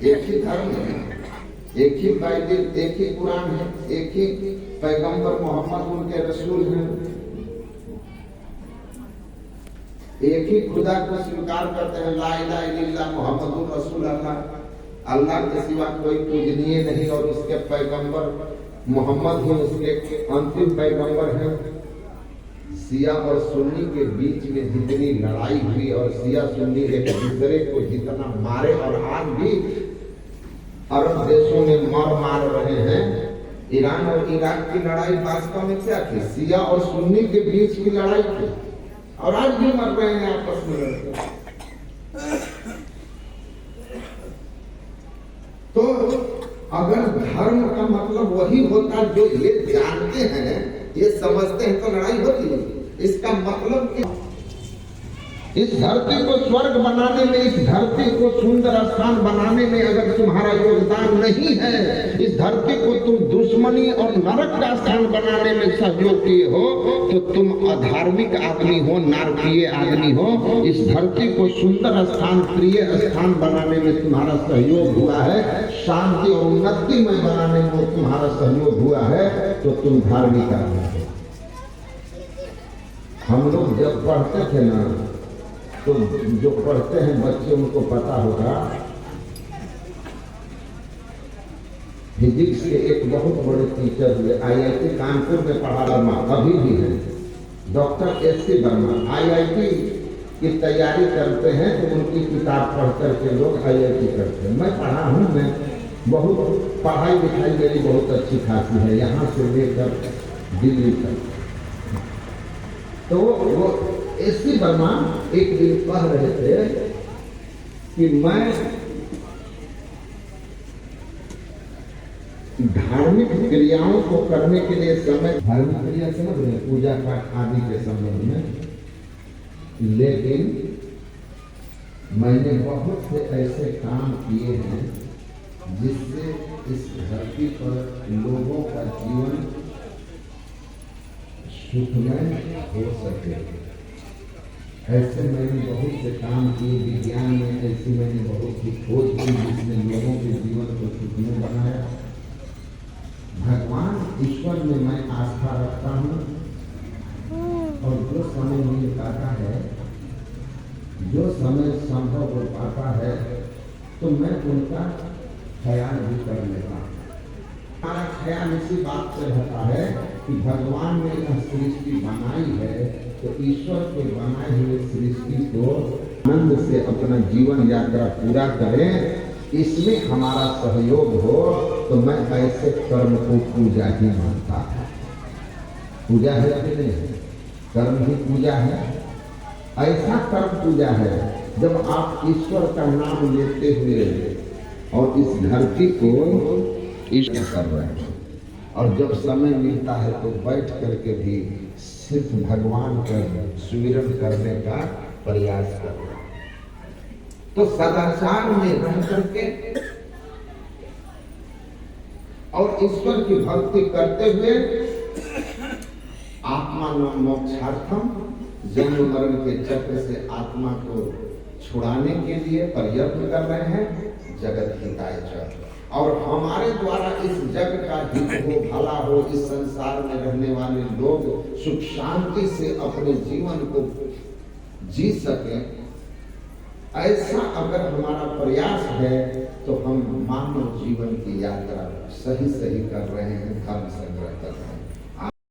एक ही धर्म है, एक ही बाइबिल, एक ही कुरान है, एक ही पैगंबर मोहम्मद उनके रसूल हैं, एक ही खुदा को स्वीकार करते हैं, ला इलाहा इल्लल्लाह मुहम्मदुर रसूल अल्लाह। अल्लाह के सिवा कोई पूजनीय नहीं और उसके पैगंबर मोहम्मद ही उसके अंतिम पैगंबर हैं। सिया और सुन्नी के बीच में जितनी लड़ाई हुई और सिया सुन्नी एक दूसरे को जितना मारे और आज भी अरब देशों में मार रहे हैं। ईरान और इराक की लड़ाई वास्तव में क्या थी? सिया और सुन्नी के बीच की लड़ाई थी और आज भी मर रहे हैं आपस में लड़के। तो अगर धर्म का मतलब वही होता जो ये जानते हैं, ये समझते हैं, तो लड़ाई होती है। इसका मतलब कि इस धरती को स्वर्ग बनाने में, इस धरती को सुंदर स्थान बनाने में अगर तुम्हारा योगदान नहीं है, इस धरती को तुम दुश्मनी और नरक का स्थान बनाने में सहयोग किए हो, तो तुम अधार्मिक आदमी हो, नारकीय आदमी हो। इस धरती को सुंदर स्थान, प्रिय स्थान बनाने में तुम्हारा सहयोग हुआ है, शांति और उन्नति में बनाने में तुम्हारा सहयोग हुआ है, तो तुम धार्मिक आदमी हो। हम लोग जब पढ़ते थे ना, तो जो पढ़ते हैं बच्चे उनको पता होगा, फिजिक्स के एक बहुत बड़े टीचर हुए, IIT कानपुर में पढ़ा वर्मा, अभी भी है, डॉक्टर SC वर्मा। IIT की तैयारी करते हैं तो उनकी किताब पढ़ करके लोग IIT करते हैं। मैं पढ़ा हूँ, मैं बहुत पढ़ाई लिखाई मेरी बहुत अच्छी खासी है, यहाँ से लेकर दिल्ली तक। तो वो SC वर्मा एक दिन कह रहे थे कि मैं धार्मिक क्रियाओं को करने के लिए समय, धार्मिक क्रिया समझ रहे, पूजा पाठ आदि के संबंध में, लेकिन मैंने बहुत से ऐसे काम किए हैं जिससे इस धरती पर लोगों का जीवन सुखमय हो सके। ऐसे मैंने बहुत से काम किए, विज्ञान में ऐसी मैंने बहुत सी खोज की जिसने लोगों के जीवन को सुखमय बनाया। भगवान ईश्वर में मैं आस्था रखता हूँ और जो समय मिल पाता है, जो समय संभव हो पाता है, तो मैं उनका ख्याल भी कर लेता हूँ। हमारा ख्याल इसी बात से रहता है कि भगवान ने यह सृष्टि बनाई है, तो ईश्वर के बनाए हुए सृष्टि को आनंद से अपना जीवन यात्रा पूरा करें, इसमें हमारा सहयोग हो। तो मैं ऐसे कर्म को पूजा ही मानता हूँ। पूजा है कि नहीं? कर्म ही पूजा है। ऐसा कर्म पूजा है जब आप ईश्वर का नाम लेते हुए और इस धरती को ईश्वर कर रहे हैं, और जब समय मिलता है तो बैठ करके भी सिर्फ भगवान का सुमिरन करने का प्रयास कर रहे हैं। तो सदाचार में रह करके और ईश्वर की भक्ति करते हुए आत्मा मोक्षार्थम, जन्म मरण के चक्र से आत्मा को छुड़ाने के लिए प्रयत्न कर रहे हैं। जगत हिताय च, और हमारे द्वारा इस जग का हित हो, भला हो, इस संसार में रहने वाले लोग सुख शांति से अपने जीवन को जी सके, ऐसा अगर हमारा प्रयास है तो हम मानव जीवन की यात्रा सही कर रहे हैं, धर्म